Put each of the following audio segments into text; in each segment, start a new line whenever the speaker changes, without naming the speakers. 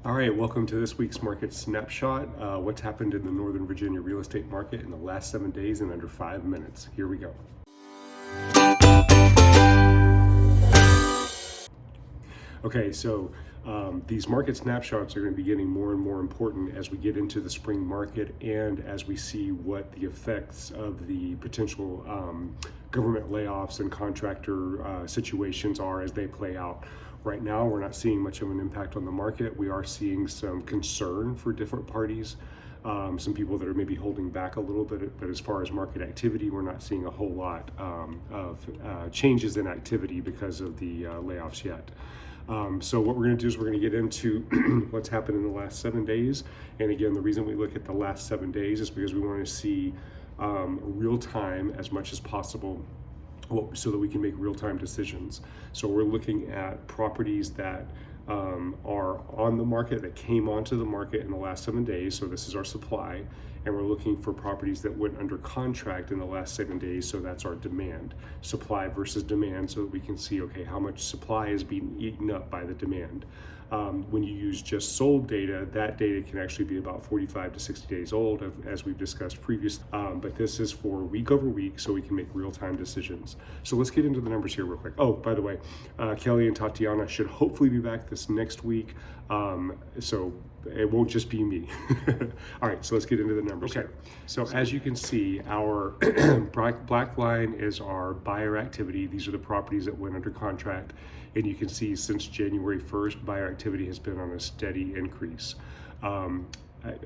All right, welcome to this week's Market Snapshot. What's happened in the Northern Virginia real estate market in the last 7 days in under 5 minutes. Here we go. Okay, so these market snapshots are going to be getting more and more important as we get into the spring market and as we see what the effects of the potential government layoffs and contractor situations are as they play out. Right now, we're not seeing much of an impact on the market. We are seeing some concern for different parties. Some people that are maybe holding back a little bit, but as far as market activity, we're not seeing a whole lot of changes in activity because of the layoffs yet. So what we're going to do is we're going to get into what's happened in the last 7 days. And again, the reason we look at the last 7 days is because we want to see real time as much as possible so that we can make real-time decisions. So we're looking at properties that are on the market, that came onto the market in the last 7 days. So this is our supply. And we're looking for properties that went under contract in the last 7 days. So that's our demand, supply versus demand, so that we can see, okay, how much supply is being eaten up by the demand. When you use just sold data, that data can actually be about 45 to 60 days old, as we've discussed previously. But this is for week over week, so we can make real-time decisions. So let's get into the numbers here real quick. Oh, by the way, Kelly and Tatiana should hopefully be back this next week. So it won't just be me. All right, so let's get into the numbers here. So as you can see, our black line is our buyer activity. These are the properties that went under contract. And you can see since January 1st, buyer activity has been on a steady increase.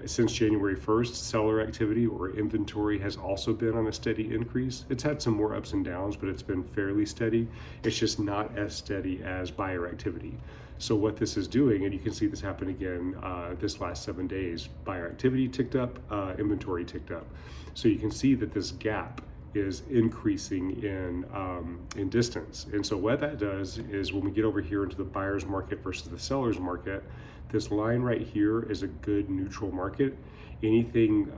Since January 1st, seller activity or inventory has also been on a steady increase. It's had some more ups and downs, but it's been fairly steady. It's just not as steady as buyer activity. So what this is doing, and you can see this happen again this last 7 days, buyer activity ticked up, inventory ticked up. So you can see that this gap is increasing in distance. And so what that does is when we get over here into the buyer's market versus the seller's market, this line right here is a good neutral market. Anything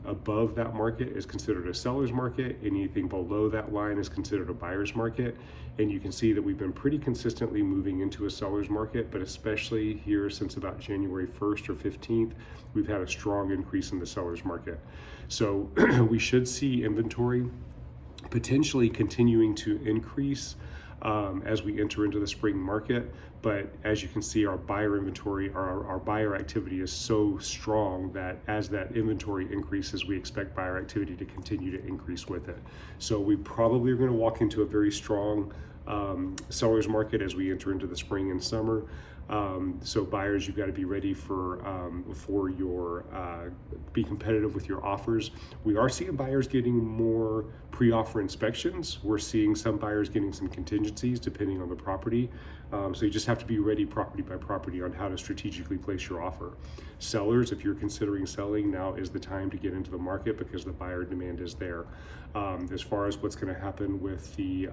above that market is considered a seller's market. Anything below that line is considered a buyer's market. And you can see that we've been pretty consistently moving into a seller's market, but especially here since about January 1st or 15th, we've had a strong increase in the seller's market. So we should see inventory potentially continuing to increase as we enter into the spring market. But as you can see, our buyer inventory, our buyer activity is so strong that as that inventory increases, we expect buyer activity to continue to increase with it. So we probably are going to walk into a very strong seller's market as we enter into the spring and summer. So buyers, you've got to be ready for your be competitive with your offers. We are seeing buyers getting more pre-offer inspections. We're seeing some buyers getting some contingencies depending on the property. So you just have to be ready property by property on how to strategically place your offer. Sellers, if you're considering selling, now is the time to get into the market because the buyer demand is there. As far as what's going to happen with the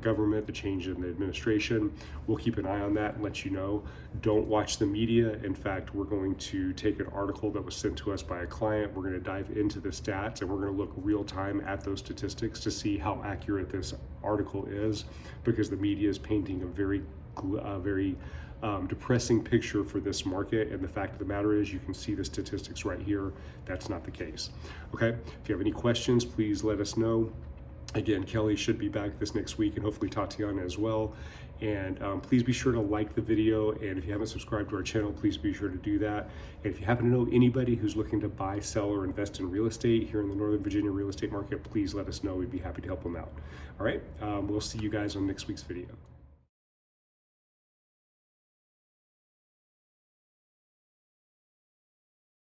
government, the change in the administration, we'll keep an eye on that and let you know. Don't watch the media. In fact, we're going to take an article that was sent to us by a client. We're going to dive into the stats and we're going to look real time at those statistics to see how accurate this article is, because the media is painting a very depressing picture for this market. And the fact of the matter is, you can see the statistics right here. That's not the case. Okay. If you have any questions, please let us know. Again, Kelly should be back this next week and hopefully Tatiana as well. And please be sure to like the video. And if you haven't subscribed to our channel, please be sure to do that. And if you happen to know anybody who's looking to buy, sell, or invest in real estate here in the Northern Virginia real estate market, please let us know. We'd be happy to help them out. All right. We'll see you guys on next week's video.